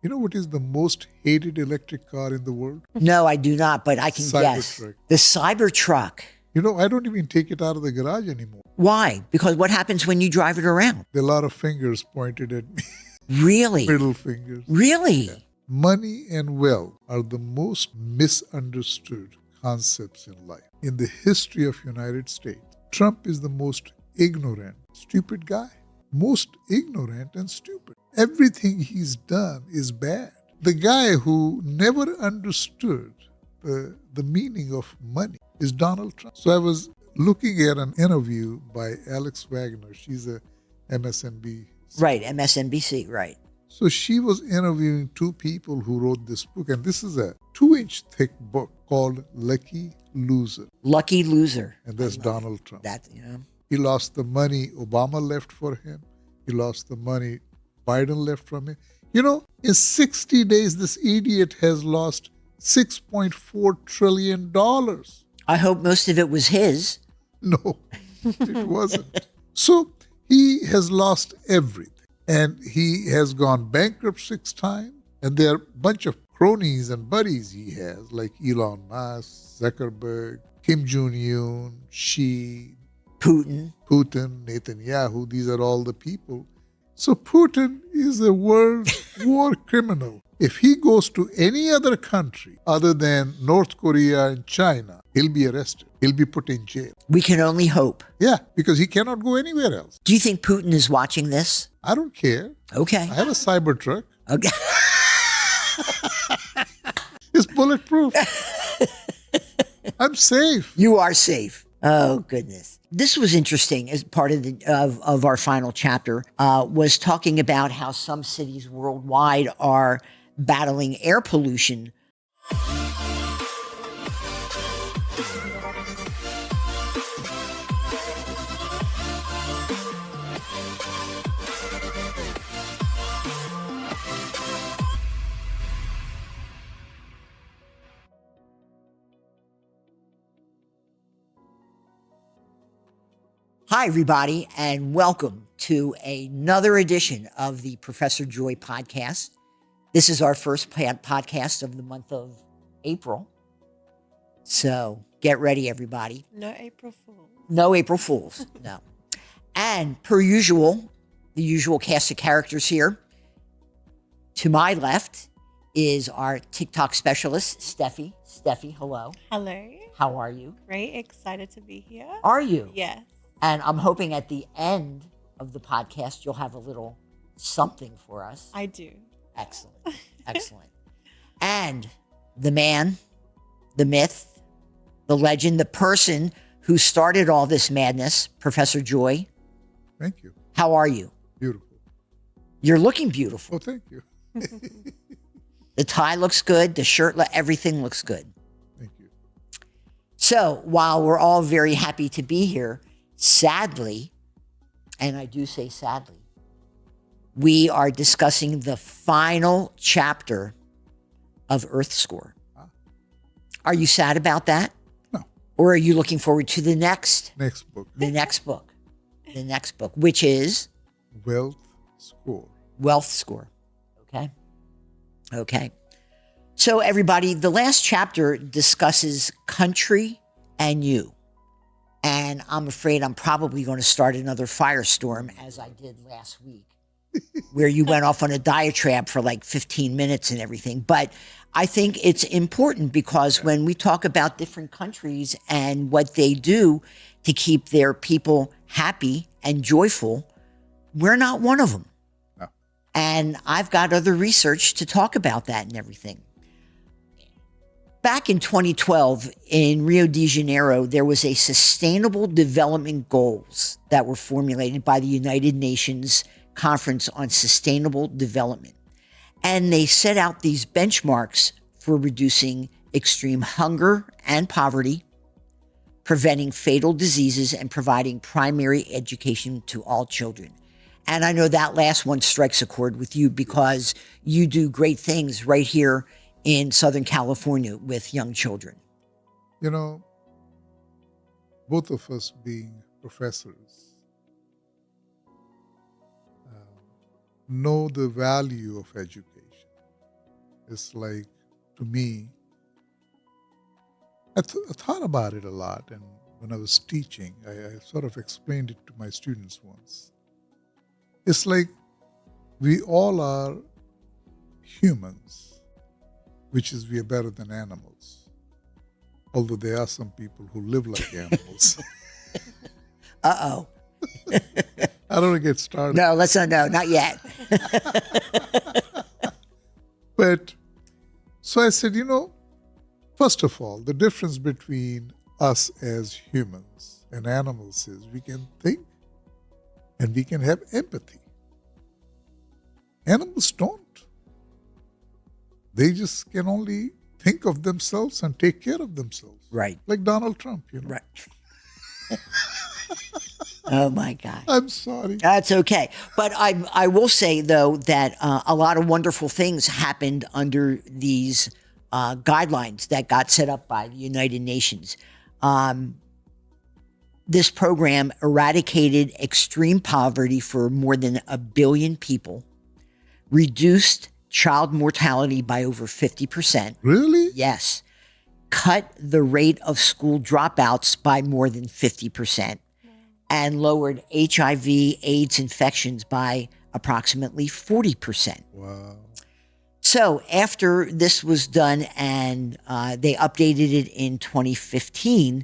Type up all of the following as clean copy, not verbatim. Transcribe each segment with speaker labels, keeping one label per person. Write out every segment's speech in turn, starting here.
Speaker 1: You know what is the most hated electric car in the world?
Speaker 2: No, I do not, but I can guess.
Speaker 1: Cybertruck.
Speaker 2: The Cybertruck.
Speaker 1: You know, I don't even take it out of the garage anymore.
Speaker 2: Why? Because what happens when you drive it around?
Speaker 1: There are a lot of fingers pointed at me.
Speaker 2: Really?
Speaker 1: Middle fingers.
Speaker 2: Really?
Speaker 1: Money and wealth are the most misunderstood concepts in life. In the history of United States, Trump is the most ignorant, stupid guy. Most ignorant and stupid. Everything he's done is bad. The guy who never understood the meaning of money is Donald Trump. So I was looking at an interview by Alex Wagner. She's a MSNBC.
Speaker 2: Right, MSNBC, right.
Speaker 1: So she was interviewing two people who wrote this book, and this is a 2-inch thick book called Lucky Loser.
Speaker 2: Lucky loser.
Speaker 1: And that's Donald Trump.
Speaker 2: That, you know.
Speaker 1: He lost the money Obama left for him. He lost the money Biden left from him. You know, in 60 days, this idiot has lost $6.4 trillion.
Speaker 2: I hope most of it was his.
Speaker 1: No, it wasn't. So he has lost everything. And he has gone bankrupt 6 times. And there are a bunch of cronies and buddies he has, like Elon Musk, Zuckerberg, Kim Jong-un, Xi,
Speaker 2: Putin,
Speaker 1: Netanyahu. These are all the people. So Putin is a world war criminal. If he goes to any other country other than North Korea and China, he'll be arrested. He'll be put in jail.
Speaker 2: we can only hope.
Speaker 1: Yeah, because he cannot go anywhere else.
Speaker 2: Do you think Putin is watching this?
Speaker 1: I don't care.
Speaker 2: Okay.
Speaker 1: I have a Cybertruck.
Speaker 2: Okay.
Speaker 1: It's bulletproof. I'm safe.
Speaker 2: You are safe. Oh, goodness. This was interesting as part of of our final chapter, was talking about how some cities worldwide are battling air pollution. Hi, everybody, and welcome to another edition of the Professor Joy podcast. This is our first podcast of the month of April. So get ready, everybody.
Speaker 3: No April Fools.
Speaker 2: No April Fools, no. And per usual, the usual cast of characters here. To my left is our TikTok specialist, Steffi. Steffi, hello.
Speaker 3: Hello.
Speaker 2: How are you?
Speaker 3: Great. Excited to be here.
Speaker 2: Are you?
Speaker 3: Yes.
Speaker 2: And I'm hoping at the end of the podcast, you'll have a little something for us.
Speaker 3: I do.
Speaker 2: Excellent. Excellent. And the man, the myth, the legend, the person who started all this madness, Professor Joy.
Speaker 1: Thank you.
Speaker 2: How are you?
Speaker 1: Beautiful.
Speaker 2: You're looking beautiful.
Speaker 1: Oh, thank you.
Speaker 2: The tie looks good. The shirt, everything looks good.
Speaker 1: Thank you.
Speaker 2: So while we're all very happy to be here, sadly, and I do say sadly, we are discussing the final chapter of Earthscore. Are you sad about that?
Speaker 1: No.
Speaker 2: Or are you looking forward to the next?
Speaker 1: Next book.
Speaker 2: The next book. The next book, which is?
Speaker 1: Wealth Score.
Speaker 2: Wealth Score. Okay. Okay. So everybody, the last chapter discusses country and you. And I'm afraid I'm probably going to start another firestorm as I did last week, where you went off on a diatribe for like 15 minutes and everything. But I think it's important because when we talk about different countries and what they do to keep their people happy and joyful, we're not one of them.
Speaker 1: No.
Speaker 2: And I've got other research to talk about that and everything. Back in 2012 in Rio de Janeiro, there was a sustainable development goals that were formulated by the United Nations Conference on Sustainable Development. And they set out these benchmarks for reducing extreme hunger and poverty, preventing fatal diseases, and providing primary education to all children. And I know that last one strikes a chord with you because you do great things right here in Southern California with young children.
Speaker 1: You know, both of us being professors know the value of education. It's like, to me, I thought about it a lot. And when I was teaching, I sort of explained it to my students once. It's like we all are humans, which is we are better than animals. Although there are some people who live like animals.
Speaker 2: Uh-oh.
Speaker 1: I don't want to get started.
Speaker 2: No, let's not, no, not yet.
Speaker 1: But so I said, first of all, the difference between us as humans and animals is we can think and we can have empathy. Animals don't. They just can only think of themselves and take care of themselves.
Speaker 2: Right.
Speaker 1: Like Donald Trump,
Speaker 2: Right. Oh, my God.
Speaker 1: I'm sorry.
Speaker 2: That's okay. But I will say, though, that a lot of wonderful things happened under these guidelines that got set up by the United Nations. This program eradicated extreme poverty for more than 1 billion people, reduced child mortality by over 50%.
Speaker 1: Really?
Speaker 2: Yes. Cut the rate of school dropouts by more than 50%. And lowered HIV/AIDS infections by approximately 40%.
Speaker 1: Wow.
Speaker 2: So after this was done and they updated it in 2015,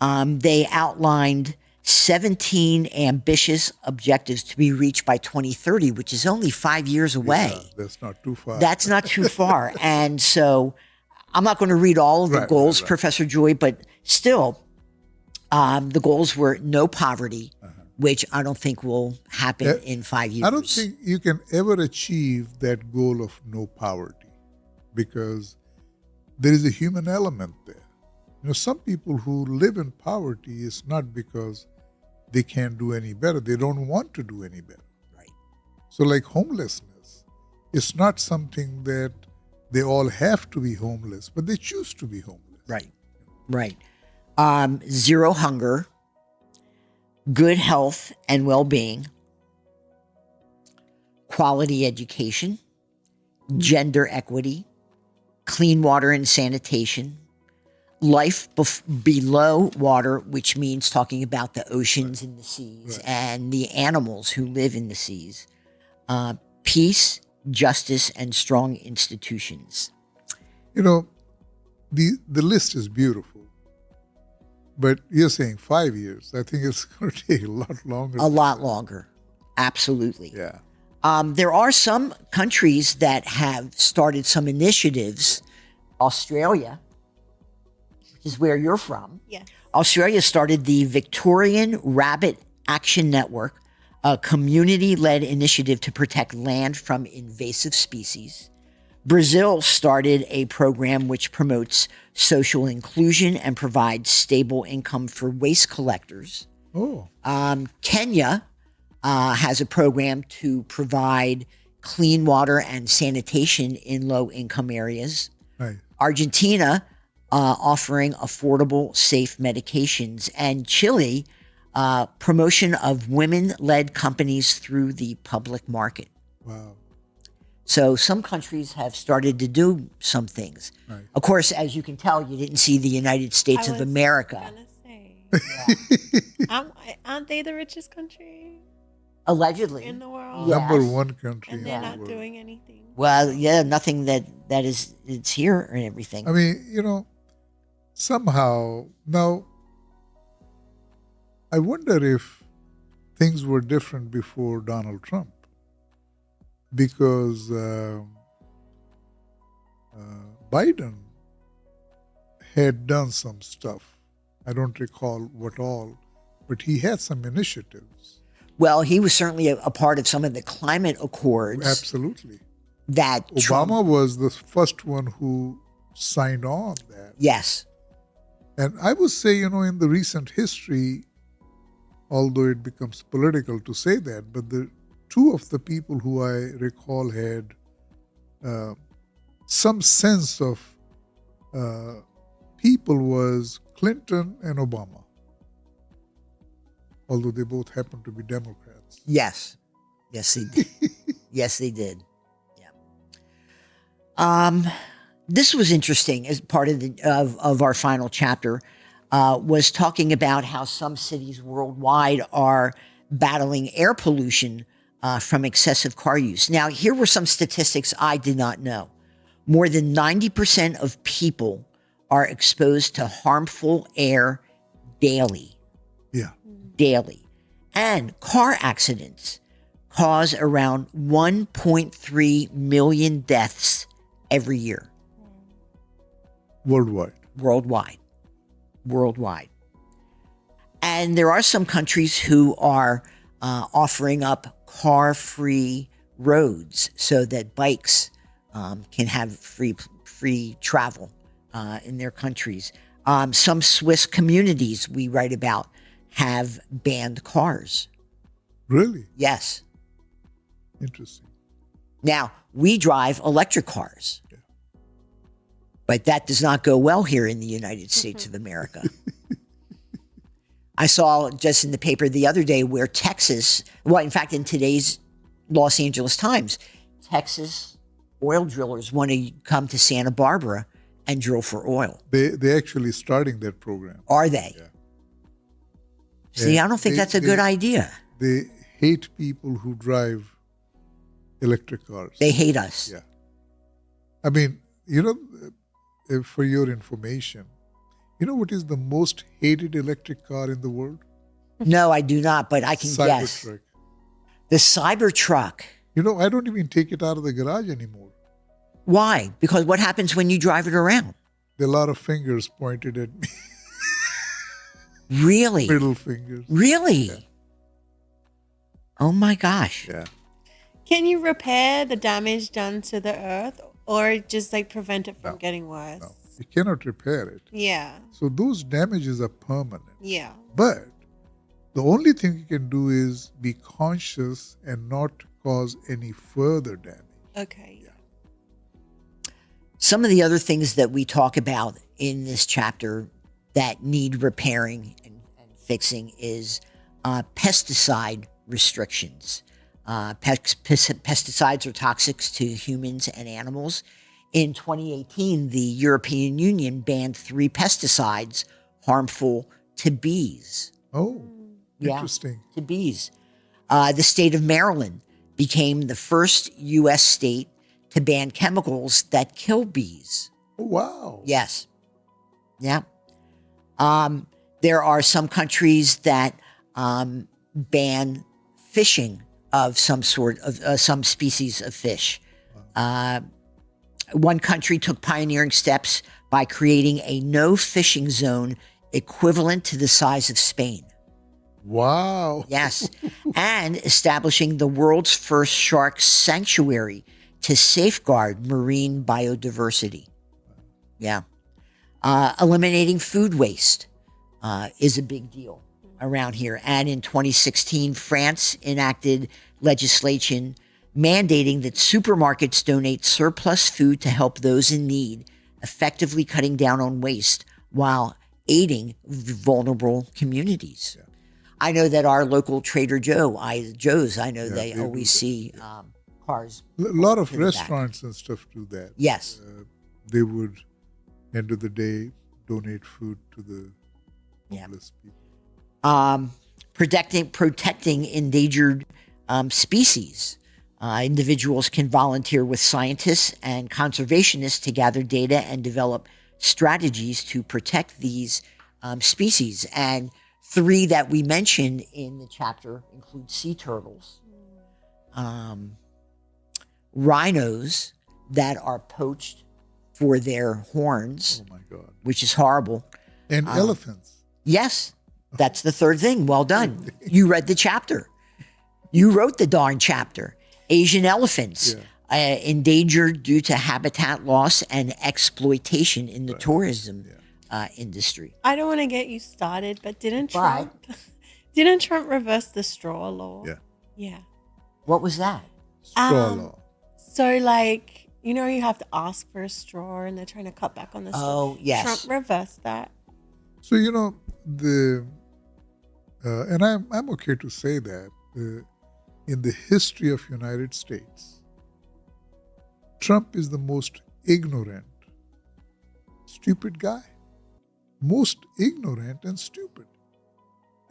Speaker 2: they outlined 17 ambitious objectives to be reached by 2030, which is only 5 years away.
Speaker 1: Yeah, that's not too far.
Speaker 2: That's not too far. And so I'm not going to read all of the goals,
Speaker 1: right.
Speaker 2: Professor Joy, but still, the goals were no poverty, which I don't think will happen in 5 years.
Speaker 1: I don't think you can ever achieve that goal of no poverty because there is a human element there. Some people who live in poverty is not because they can't do any better. They don't want to do any better.
Speaker 2: Right.
Speaker 1: So like homelessness, it's not something that they all have to be homeless, but they choose to be homeless.
Speaker 2: Right. Right. Zero hunger, good health and well-being, quality education, gender equity, clean water and sanitation, life below water, which means talking about the oceans and the seas and the animals who live in the seas, peace, justice, and strong institutions.
Speaker 1: The list is beautiful. But you're saying 5 years. I think it's going to take a lot longer.
Speaker 2: A lot longer. Absolutely.
Speaker 1: Yeah.
Speaker 2: There are some countries that have started some initiatives. Australia, which is where you're from.
Speaker 3: Yes.
Speaker 2: Australia started the Victorian Rabbit Action Network, a community-led initiative to protect land from invasive species. Brazil started a program which promotes social inclusion and provides stable income for waste collectors.
Speaker 1: Oh.
Speaker 2: Kenya has a program to provide clean water and sanitation in low-income areas.
Speaker 1: Right.
Speaker 2: Argentina offering affordable, safe medications. And Chile, promotion of women-led companies through the public market.
Speaker 1: Wow.
Speaker 2: So some countries have started to do some things.
Speaker 1: Right.
Speaker 2: Of course, as you can tell, you didn't see the United States of America.
Speaker 3: I was gonna say, aren't they the richest country
Speaker 2: Allegedly.
Speaker 3: in the world?
Speaker 2: Yeah.
Speaker 1: Number one country
Speaker 3: And
Speaker 1: in
Speaker 3: they're
Speaker 1: the
Speaker 3: not
Speaker 1: world.
Speaker 3: doing anything.
Speaker 2: Well, yeah, nothing that is it's here and everything.
Speaker 1: I mean, somehow, now, I wonder if things were different before Donald Trump. Because Biden had done some stuff. I don't recall what all, but he had some initiatives.
Speaker 2: Well, he was certainly a part of some of the climate accords.
Speaker 1: Absolutely.
Speaker 2: That
Speaker 1: Obama was the first one who signed on that.
Speaker 2: Yes.
Speaker 1: And I would say, in the recent history, although it becomes political to say that, but the two of the people who I recall had some sense of people was Clinton and Obama, although they both happen to be Democrats.
Speaker 2: Yes. Yes, they did. Yes, they did. This was interesting as part of of our final chapter. Was talking about how some cities worldwide are battling air pollution from excessive car use. Now, here were some statistics I did not know. More than 90% of people are exposed to harmful air daily.
Speaker 1: Yeah.
Speaker 2: Daily. And car accidents cause around 1.3 million deaths every year.
Speaker 1: Worldwide.
Speaker 2: Worldwide. And there are some countries who are offering up car-free roads so that bikes can have free travel in their countries. Some Swiss communities we write about have banned cars.
Speaker 1: Really?
Speaker 2: Yes.
Speaker 1: Interesting.
Speaker 2: Now, we drive electric cars.
Speaker 1: Yeah.
Speaker 2: But that does not go well here in the United States of America. I saw just in the paper the other day where Texas, well, in fact, in today's Los Angeles Times, Texas oil drillers want to come to Santa Barbara and drill for oil.
Speaker 1: They actually starting that program.
Speaker 2: Are they?
Speaker 1: Yeah.
Speaker 2: See,
Speaker 1: Yeah.
Speaker 2: I don't think that's a good idea.
Speaker 1: They hate people who drive electric cars.
Speaker 2: They hate us.
Speaker 1: Yeah. I mean, for your information, you know what is the most hated electric car in the world?
Speaker 2: No, I do not, but I can guess.
Speaker 1: Cybertruck.
Speaker 2: The Cybertruck.
Speaker 1: I don't even take it out of the garage anymore.
Speaker 2: Why? Because what happens when you drive it around?
Speaker 1: There are a lot of fingers pointed at me.
Speaker 2: Really?
Speaker 1: Middle fingers.
Speaker 2: Really?
Speaker 1: Yeah.
Speaker 2: Oh my gosh.
Speaker 1: Yeah.
Speaker 3: Can you repair the damage done to the earth or just like prevent it from getting worse?
Speaker 1: No. You cannot repair it.
Speaker 3: Yeah.
Speaker 1: So those damages are permanent.
Speaker 3: Yeah.
Speaker 1: But the only thing you can do is be conscious and not cause any further damage.
Speaker 3: Okay.
Speaker 1: Yeah.
Speaker 2: Some of the other things that we talk about in this chapter that need repairing and fixing is pesticide restrictions. Pesticides are toxic to humans and animals. In 2018, the European Union banned 3 pesticides harmful to bees.
Speaker 1: Oh,
Speaker 2: Yeah.
Speaker 1: interesting.
Speaker 2: To bees. The state of Maryland became the first U.S. state to ban chemicals that kill bees.
Speaker 1: Oh, wow.
Speaker 2: Yes. Yeah. There are some countries that ban fishing of some sort of some species of fish. One country took pioneering steps by creating a no fishing zone equivalent to the size of Spain.
Speaker 1: Wow.
Speaker 2: Yes. And establishing the world's first shark sanctuary to safeguard marine biodiversity. Yeah. Eliminating food waste is a big deal around here. And in 2016, France enacted legislation mandating that supermarkets donate surplus food to help those in need, effectively cutting down on waste while aiding vulnerable communities.
Speaker 1: Yeah.
Speaker 2: I know that our local Trader Joe's, I know
Speaker 1: Yeah,
Speaker 2: they
Speaker 1: they do
Speaker 2: always
Speaker 1: that,
Speaker 2: see cars.
Speaker 1: A lot of
Speaker 2: to the back.
Speaker 1: restaurants and stuff do that.
Speaker 2: Yes.
Speaker 1: They would, end of the day, donate food to the
Speaker 2: Yeah.
Speaker 1: homeless people.
Speaker 2: Protecting endangered species. Individuals can volunteer with scientists and conservationists to gather data and develop strategies to protect these species. And 3 that we mentioned in the chapter include sea turtles, rhinos that are poached for their horns,
Speaker 1: Oh, my God.
Speaker 2: which is horrible.
Speaker 1: And elephants.
Speaker 2: Yes, that's the 3rd thing. Well done. You read the chapter. You wrote the darn chapter. Asian elephants, endangered due to habitat loss and exploitation in the tourism industry.
Speaker 3: I don't want to get you started, but didn't Trump reverse the straw law?
Speaker 1: Yeah.
Speaker 3: Yeah.
Speaker 2: What was that?
Speaker 1: Straw law.
Speaker 3: So like, you have to ask for a straw and they're trying to cut back on the straw.
Speaker 2: Oh, yes.
Speaker 3: Trump reversed that.
Speaker 1: So, and I'm okay to say that in the history of United States, Trump is the most ignorant, stupid guy. Most ignorant and stupid.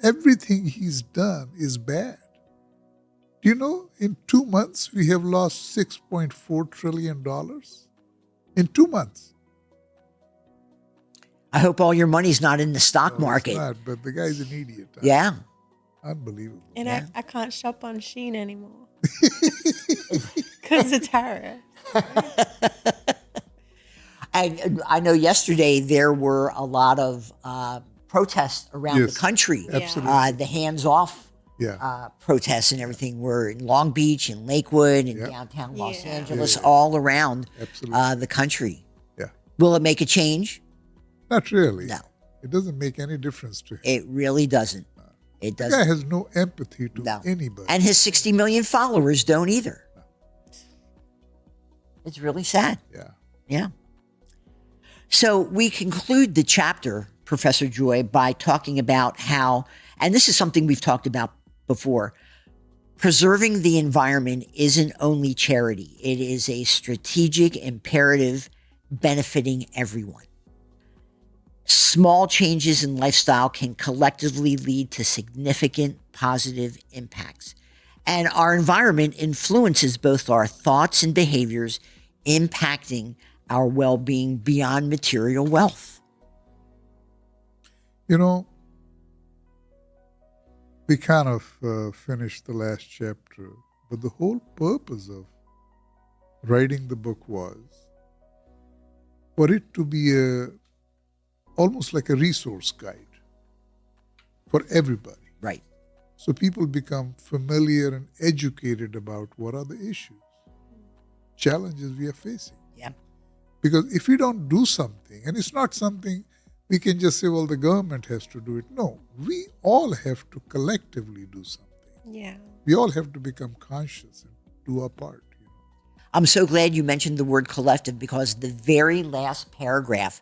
Speaker 1: Everything he's done is bad. Do you know, in 2 months, we have lost $6.4 trillion? In 2 months.
Speaker 2: I hope all your money's not in the stock
Speaker 1: No,
Speaker 2: market.
Speaker 1: it's not, but the guy's an idiot. Huh?
Speaker 2: Yeah.
Speaker 1: Unbelievable.
Speaker 3: And
Speaker 2: Yeah.
Speaker 3: I can't shop on Shein anymore because of tariffs.
Speaker 2: And I know yesterday there were a lot of protests around
Speaker 1: Yes,
Speaker 2: the country.
Speaker 1: absolutely.
Speaker 2: The hands-off
Speaker 1: Yeah.
Speaker 2: protests and everything were in Long Beach and Lakewood and
Speaker 1: Yeah.
Speaker 2: downtown Los
Speaker 3: Yeah.
Speaker 2: Angeles,
Speaker 1: Yeah.
Speaker 2: all around
Speaker 1: Absolutely.
Speaker 2: the country.
Speaker 1: Yeah.
Speaker 2: Will it make a change?
Speaker 1: Not really.
Speaker 2: No.
Speaker 1: It doesn't make any difference to him.
Speaker 2: It really doesn't. It
Speaker 1: The guy
Speaker 2: doesn't.
Speaker 1: has no empathy to
Speaker 2: No.
Speaker 1: anybody.
Speaker 2: And his 60 million followers don't either. It's really sad.
Speaker 1: Yeah.
Speaker 2: Yeah. So we conclude the chapter, Professor Joy, by talking about how, and this is something we've talked about before, preserving the environment isn't only charity, it is a strategic imperative benefiting everyone. Small changes in lifestyle can collectively lead to significant positive impacts. And our environment influences both our thoughts and behaviors, impacting our well-being beyond material wealth.
Speaker 1: You know, we kind of finished the last chapter, but the whole purpose of writing the book was for it to be almost like a resource guide for everybody.
Speaker 2: Right.
Speaker 1: So people become familiar and educated about what are the issues, challenges we are facing.
Speaker 2: Yeah.
Speaker 1: Because if we don't do something, and it's not something we can just say, well, the government has to do it. No, we all have to collectively do something.
Speaker 3: Yeah.
Speaker 1: We all have to become conscious and do our part.
Speaker 2: I'm so glad you mentioned the word collective, because the very last paragraph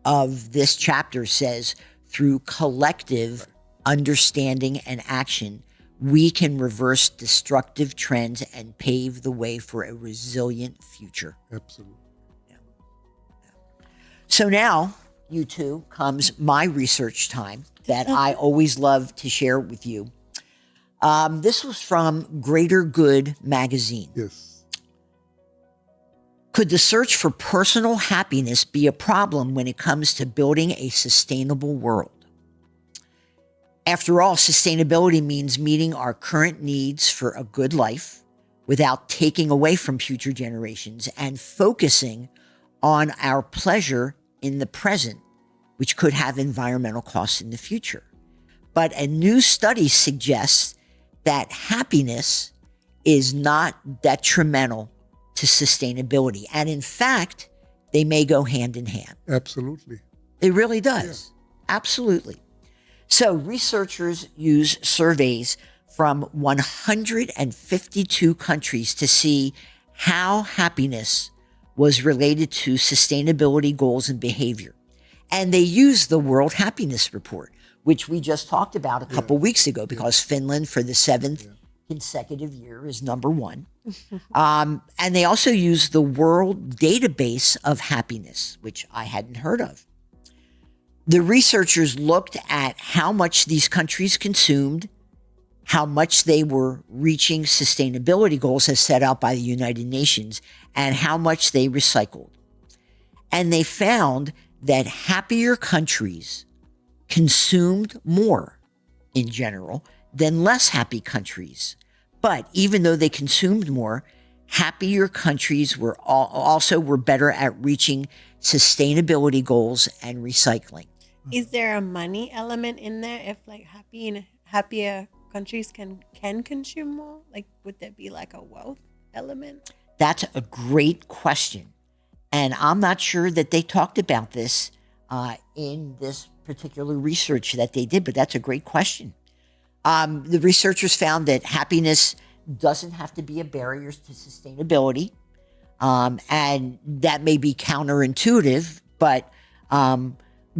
Speaker 2: of this chapter says, through collective understanding and action, we can reverse destructive trends and pave the way for a resilient future.
Speaker 1: Absolutely.
Speaker 2: So now, you two, comes my research time that I always love to share with you. This was from Greater Good magazine.
Speaker 1: Yes.
Speaker 2: Could the search for personal happiness be a problem when it comes to building a sustainable world? After all, sustainability means meeting our current needs for a good life without taking away from future generations and focusing on our pleasure in the present, which could have environmental costs in the future. But a new study suggests that happiness is not detrimental to sustainability. And in fact, they may go hand in hand.
Speaker 1: Absolutely.
Speaker 2: It really does. Absolutely. So researchers use surveys from 152 countries to see how happiness was related to sustainability goals and behavior. And they use the World Happiness Report, which we just talked about a couple weeks ago, because Finland, for the seventh consecutive year, is number one. And they also use the World Database of Happiness, which I hadn't heard of. The researchers looked at how much these countries consumed, how much they were reaching sustainability goals as set out by the United Nations, and how much they recycled. And they found that happier countries consumed more in general than less happy countries. But even though they consumed more, happier countries were also better at reaching sustainability goals and recycling.
Speaker 3: Is there a money element in there? If like happier countries can consume more, like would there be like a wealth element?
Speaker 2: That's a great question. And I'm not sure that they talked about this in this particular research that they did, but that's a great question. The researchers found that happiness doesn't have to be a barrier to sustainability. And that may be counterintuitive, but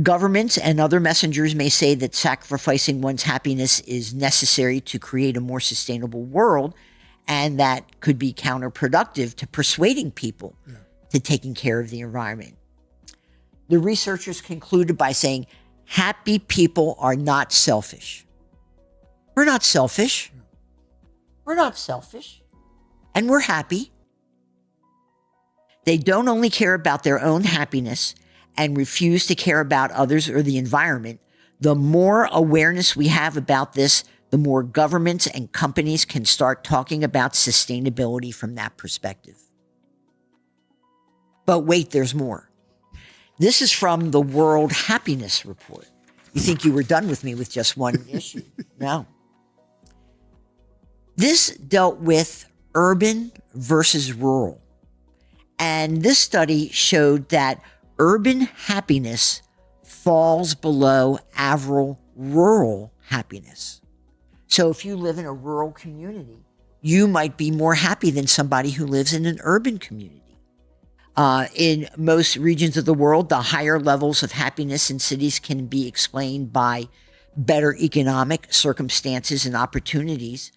Speaker 2: governments and other messengers may say that sacrificing one's happiness is necessary to create a more sustainable world, and that could be counterproductive to persuading people to taking care of the environment. The researchers concluded by saying, happy people are not selfish. We're not selfish. We're not selfish. And we're happy. They don't only care about their own happiness and refuse to care about others or the environment. The more awareness we have about this, the more governments and companies can start talking about sustainability from that perspective. But wait, there's more. This is from the World Happiness Report. You think you were done with me with just one issue? No. This dealt with urban versus rural. And this study showed that urban happiness falls below average rural happiness. So if you live in a rural community, you might be more happy than somebody who lives in an urban community. In most regions of the world, the higher levels of happiness in cities can be explained by better economic circumstances and opportunities.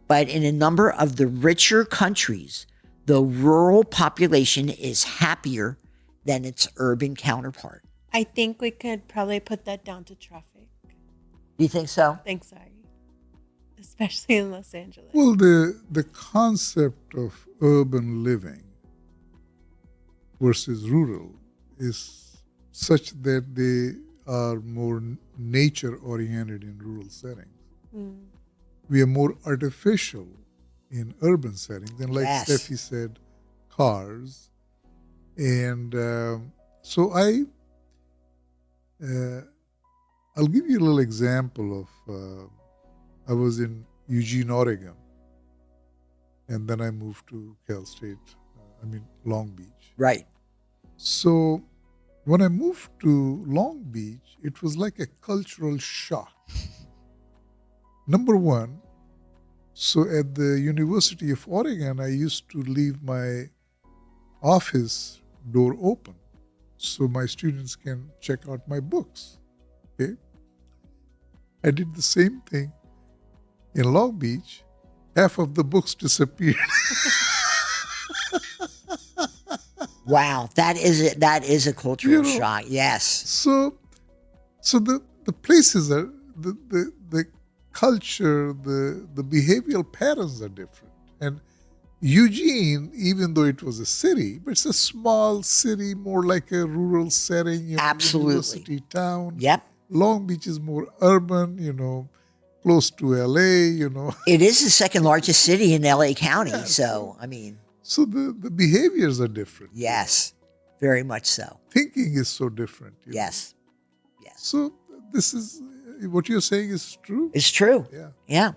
Speaker 2: But in a number of the richer countries, the rural population is happier than its urban counterpart.
Speaker 3: I think we could probably put that down to traffic.
Speaker 2: Do you think so?
Speaker 3: Thanks, sorry. Especially in Los Angeles.
Speaker 1: Well, the concept of urban living versus rural is such that they are more nature-oriented in rural settings.
Speaker 3: Mm.
Speaker 1: We are more artificial in urban settings. And like
Speaker 2: Yes.
Speaker 1: Steffi said, cars. And so I'll give you a little example of, I was in Eugene, Oregon, and then I moved to Cal State, Long Beach.
Speaker 2: Right.
Speaker 1: So when I moved to Long Beach, it was like a cultural shock. Number one, so at the University of Oregon, I used to leave my office door open so my students can check out my books. Okay? I did the same thing in Long Beach. Half of the books disappeared.
Speaker 2: Wow, that is a cultural
Speaker 1: You know,
Speaker 2: shock. Yes.
Speaker 1: So the places are the culture, the behavioral patterns are different. And Eugene, even though it was a city, but it's a small city, more like a rural setting,
Speaker 2: Absolutely.
Speaker 1: university town.
Speaker 2: Yep.
Speaker 1: Long Beach is more urban, close to LA,
Speaker 2: It is the second largest city in LA County.
Speaker 1: Yeah,
Speaker 2: So
Speaker 1: the behaviors are different.
Speaker 2: yes, very much so.
Speaker 1: Thinking is so different.
Speaker 2: Yes. Yes.
Speaker 1: So this is, what you're saying is true.
Speaker 2: It's true.
Speaker 1: Yeah.
Speaker 2: Yeah.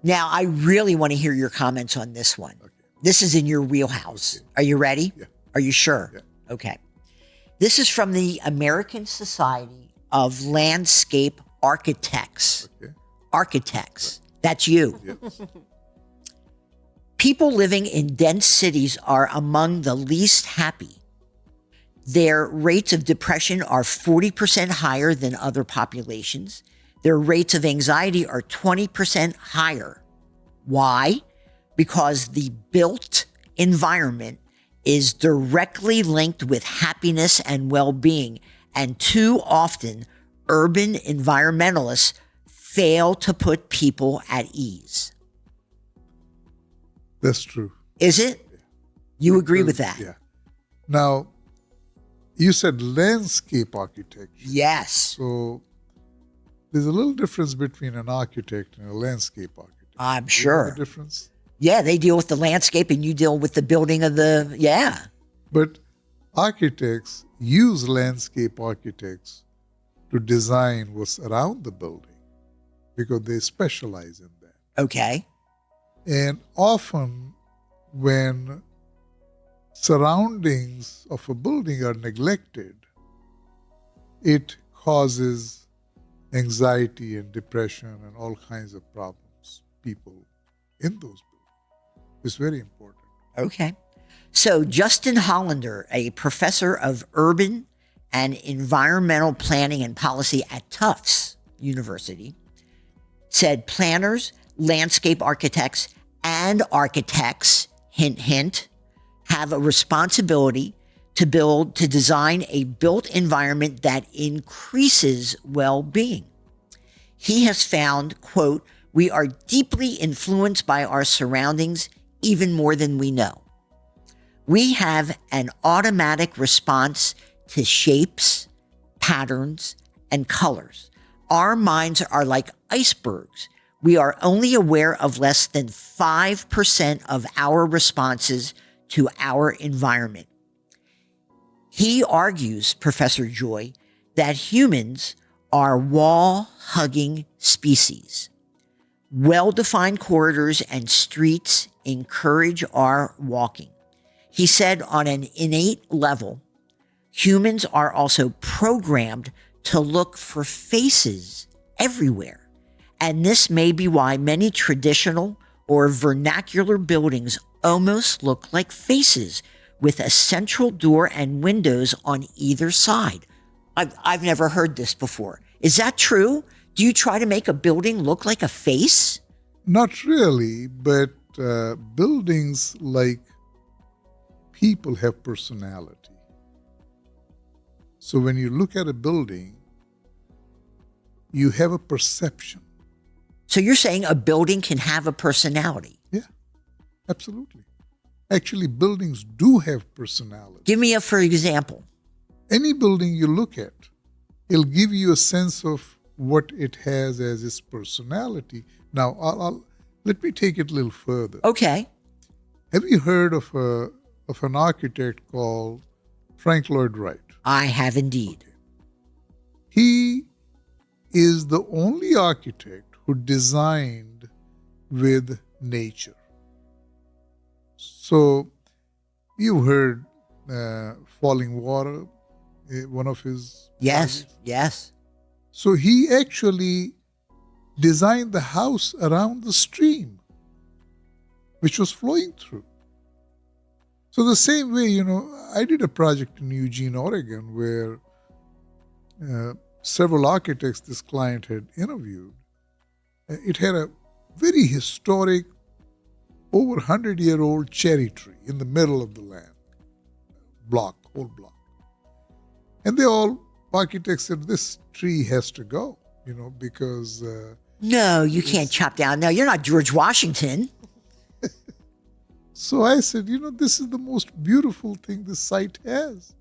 Speaker 2: Now, I really want to hear your comments on this one.
Speaker 1: Okay.
Speaker 2: This is in your wheelhouse.
Speaker 1: Okay.
Speaker 2: Are you ready?
Speaker 1: Yeah.
Speaker 2: Are you sure?
Speaker 1: Yeah.
Speaker 2: Okay. This is from the American Society of Landscape Architects.
Speaker 1: Okay.
Speaker 2: Architects. That's you.
Speaker 1: Yes.
Speaker 2: People living in dense cities are among the least happy. Their rates of depression are 40% higher than other populations. Their rates of anxiety are 20% higher. Why? Because the built environment is directly linked with happiness and well-being. And too often, urban environmentalists fail to put people at ease.
Speaker 1: That's true.
Speaker 2: Is it? You agree with that?
Speaker 1: Yeah. Now, you said landscape architecture.
Speaker 2: Yes.
Speaker 1: So there's a little difference between an architect and a landscape architect.
Speaker 2: I'm
Speaker 1: You know
Speaker 2: sure.
Speaker 1: the difference?
Speaker 2: Yeah, they deal with the landscape and you deal with the building of the, yeah.
Speaker 1: But architects use landscape architects to design what's around the building because they specialize in that.
Speaker 2: Okay.
Speaker 1: And often when surroundings of a building are neglected, it causes anxiety and depression and all kinds of problems, people in those buildings. It's very important.
Speaker 2: Okay. So Justin Hollander, a professor of urban and environmental planning and policy at Tufts University, said planners, landscape architects, and architects, hint, hint, have a responsibility to design a built environment that increases well-being. He has found, quote, we are deeply influenced by our surroundings even more than we know. We have an automatic response to shapes, patterns, and colors. Our minds are like icebergs. We are only aware of less than 5% of our responses to our environment. He argues, Professor Joy, that humans are wall-hugging species. Well-defined corridors and streets encourage our walking. He said on an innate level, humans are also programmed to look for faces everywhere. And this may be why many traditional or vernacular buildings almost look like faces with a central door and windows on either side. I've never heard this before. Is that true? Do you try to make a building look like a face?
Speaker 1: Not really, but buildings like people have personality. So when you look at a building, you have a perception.
Speaker 2: So you're saying a building can have a personality?
Speaker 1: Yeah, absolutely. Actually, buildings do have personality.
Speaker 2: Give me a for example.
Speaker 1: Any building you look at, it'll give you a sense of what it has as its personality. Now, let me take it a little further.
Speaker 2: Okay.
Speaker 1: Have you heard of an architect called Frank Lloyd Wright?
Speaker 2: I have indeed.
Speaker 1: He is the only architect who designed with nature. So you've heard Falling Water, one of his
Speaker 2: Yes,
Speaker 1: projects.
Speaker 2: yes.
Speaker 1: So he actually designed the house around the stream which was flowing through. So the same way, I did a project in Eugene, Oregon, where several architects this client had interviewed. It had a very historic, over 100-year-old cherry tree in the middle of the land, whole block. And architects said, this tree has to go, because...
Speaker 2: No, you can't chop down. No, you're not George Washington.
Speaker 1: So I said, this is the most beautiful thing this site has.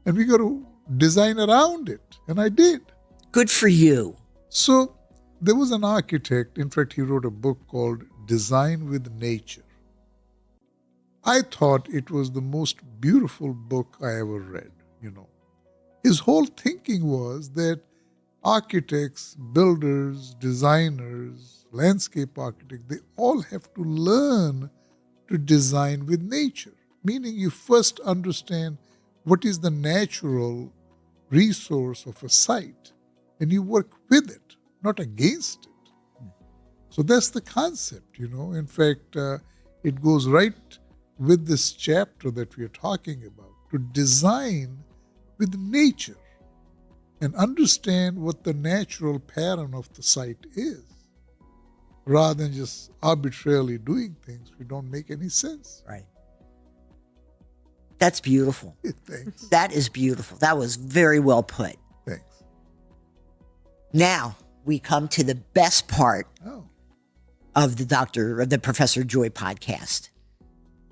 Speaker 1: And we got to design around it. And I did.
Speaker 2: Good for you.
Speaker 1: So there was an architect, in fact, he wrote a book called Design with Nature. I thought it was the most beautiful book I ever read, His whole thinking was that architects, builders, designers, landscape architects, they all have to learn to design with nature, meaning you first understand what is the natural resource of a site and you work with it, not against it. So that's the concept, In fact, it goes right with this chapter that we are talking about, to design with nature and understand what the natural pattern of the site is, rather than just arbitrarily doing things which don't make any sense.
Speaker 2: Right. That's beautiful.
Speaker 1: Thanks.
Speaker 2: That is beautiful. That was very well put.
Speaker 1: Thanks.
Speaker 2: Now we come to the best part
Speaker 1: Oh,
Speaker 2: of the Professor Joy podcast.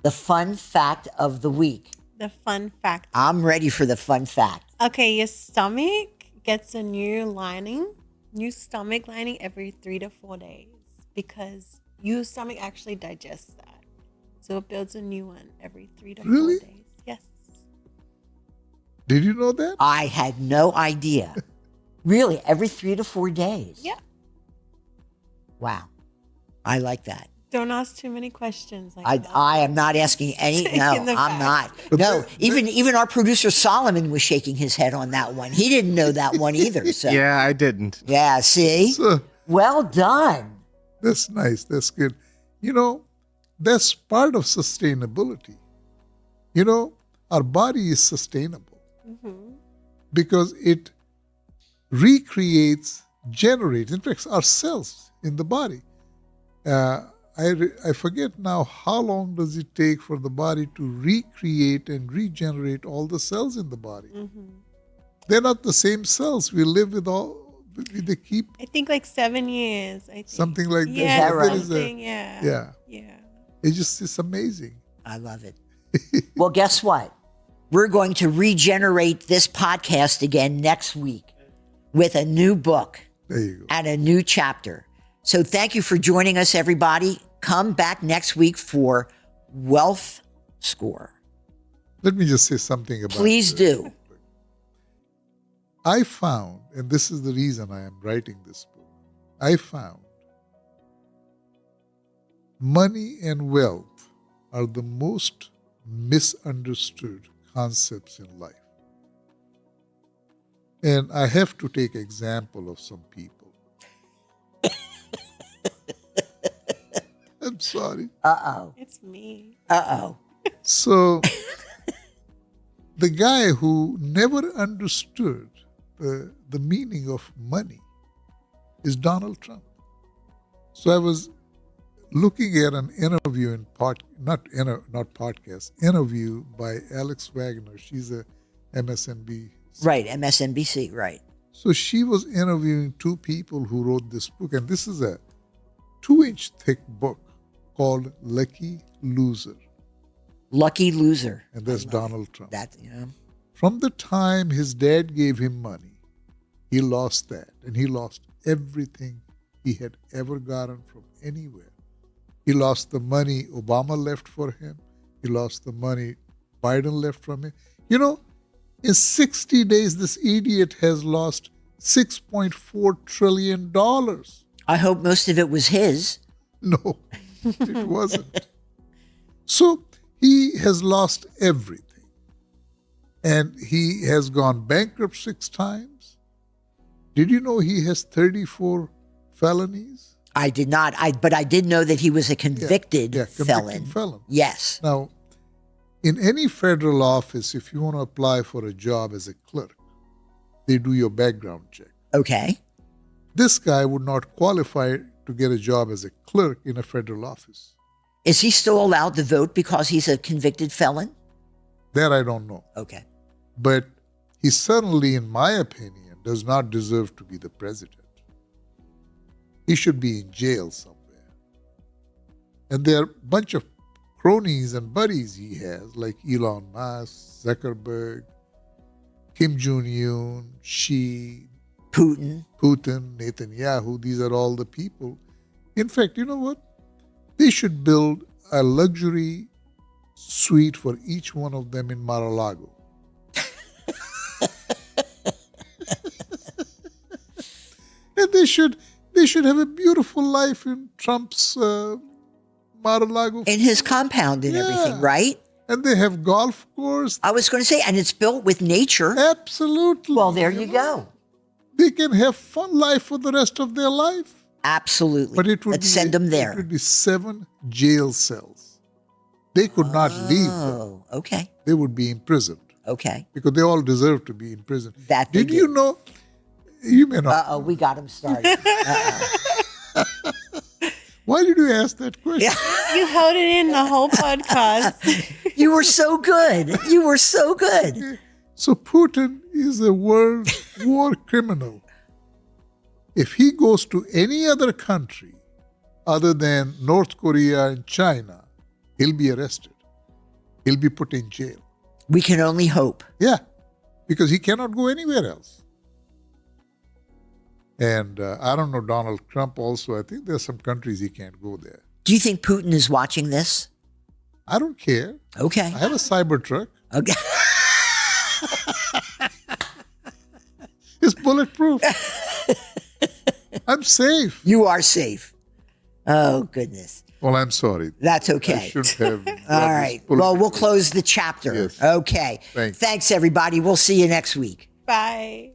Speaker 2: The fun fact of the week.
Speaker 3: The fun fact.
Speaker 2: I'm ready for the fun fact.
Speaker 3: Okay, your stomach gets a new stomach lining every 3 to 4 days because your stomach actually digests that. So it builds a new one every 3 to 4
Speaker 1: Really?
Speaker 3: days. Yes.
Speaker 1: did you know that?
Speaker 2: I had no idea. Really, every 3 to 4 days?
Speaker 3: Yeah.
Speaker 2: Wow. I like that.
Speaker 3: Don't ask too many questions.
Speaker 2: I am not asking any. No,
Speaker 3: Taking the
Speaker 2: I'm not.
Speaker 3: fact.
Speaker 2: No, even our producer Solomon was shaking his head on that one. He didn't know that one either. So
Speaker 4: Yeah, I didn't.
Speaker 2: yeah, see,
Speaker 1: So,
Speaker 2: well done.
Speaker 1: that's nice. That's good. That's part of sustainability. Our body is sustainable because it recreates, generates, in fact, our cells in the body. I forget now how long does it take for the body to recreate and regenerate all the cells in the body. They're not the same cells. We live with all, they keep
Speaker 3: I think like 7 years. I think
Speaker 1: something like that.
Speaker 3: Yeah,
Speaker 2: that right?
Speaker 3: something. Yeah.
Speaker 1: Yeah.
Speaker 3: Yeah.
Speaker 1: It's amazing.
Speaker 2: I love it. Well, guess what? We're going to regenerate this podcast again next week with a new book
Speaker 1: There you go.
Speaker 2: and a new chapter. So thank you for joining us, everybody. Come back next week for Wealth Score.
Speaker 1: Let me just say something about
Speaker 2: Please
Speaker 1: this.
Speaker 2: do.
Speaker 1: I found, and this is the reason I am writing this book, I found money and wealth are the most misunderstood concepts in life. And I have to take example of some people. I'm sorry.
Speaker 2: Uh-oh.
Speaker 3: It's me.
Speaker 2: Uh-oh.
Speaker 1: So the guy who never understood the meaning of money is Donald Trump. So I was looking at an interview in interview by Alex Wagner. She's a MSNBC.
Speaker 2: Right, MSNBC, right.
Speaker 1: So she was interviewing two people who wrote this book, and this is a 2-inch thick book called Lucky Loser,
Speaker 2: Lucky loser.
Speaker 1: and that's
Speaker 2: I love
Speaker 1: Donald Trump.
Speaker 2: That, you know.
Speaker 1: From the time his dad gave him money, he lost that, and he lost everything he had ever gotten from anywhere. He lost the money Obama left for him. He lost the money Biden left from him. You know, in 60 days, this idiot has lost $6.4 trillion.
Speaker 2: I hope most of it was his.
Speaker 1: No, it wasn't. So he has lost everything. And he has gone bankrupt 6 times. Did you know he has 34 felonies?
Speaker 2: I did not. But I did know that he was a convicted felon.
Speaker 1: felon.
Speaker 2: Yes.
Speaker 1: Now, in any federal office, if you want to apply for a job as a clerk, they do your background check.
Speaker 2: Okay.
Speaker 1: This guy would not qualify to get a job as a clerk in a federal office.
Speaker 2: Is he still allowed to vote because he's a convicted felon?
Speaker 1: That I don't know.
Speaker 2: Okay.
Speaker 1: But he certainly, in my opinion, does not deserve to be the president. He should be in jail somewhere. And there are a bunch of cronies and buddies he has, like Elon Musk, Zuckerberg, Kim Jong-un, Xi,
Speaker 2: Putin.
Speaker 1: Netanyahu. These are all the people. In fact, you know what? They should build a luxury suite for each one of them in Mar-a-Lago. And they should have a beautiful life in Trump's Mar-a-Lago.
Speaker 2: In his compound and everything, right?
Speaker 1: And they have golf course.
Speaker 2: I was going to say, and it's built with nature.
Speaker 1: Absolutely.
Speaker 2: Well, there you go.
Speaker 1: They can have fun life for the rest of their life.
Speaker 2: Absolutely.
Speaker 1: But it would
Speaker 2: Let's send them
Speaker 1: It
Speaker 2: there.
Speaker 1: would be 7 jail cells. They could not leave.
Speaker 2: Oh, okay.
Speaker 1: They would be imprisoned
Speaker 2: Okay.
Speaker 1: because they all deserve to be imprisoned.
Speaker 2: That they
Speaker 1: Did you
Speaker 2: do.
Speaker 1: know? You may not.
Speaker 2: Uh-oh, we got him started. Uh-oh.
Speaker 1: Why did you ask that question?
Speaker 3: You held it in the whole podcast.
Speaker 2: You were so good. You were so good.
Speaker 1: So Putin is a world war criminal. If he goes to any other country other than North Korea and China, he'll be arrested. He'll be put in jail.
Speaker 2: We can only hope.
Speaker 1: Yeah, because he cannot go anywhere else. And I don't know, Donald Trump also, I think there's some countries he can't go there.
Speaker 2: Do you think Putin is watching this?
Speaker 1: I don't care.
Speaker 2: Okay.
Speaker 1: I have a cyber truck.
Speaker 2: Okay.
Speaker 1: It's bulletproof. I'm safe.
Speaker 2: You are safe. Oh, goodness.
Speaker 1: Well, I'm sorry.
Speaker 2: That's
Speaker 1: I
Speaker 2: okay.
Speaker 1: should have.
Speaker 2: All right. Well, we'll close the chapter.
Speaker 1: Yes.
Speaker 2: Okay. Thanks, everybody. We'll see you next week.
Speaker 3: Bye.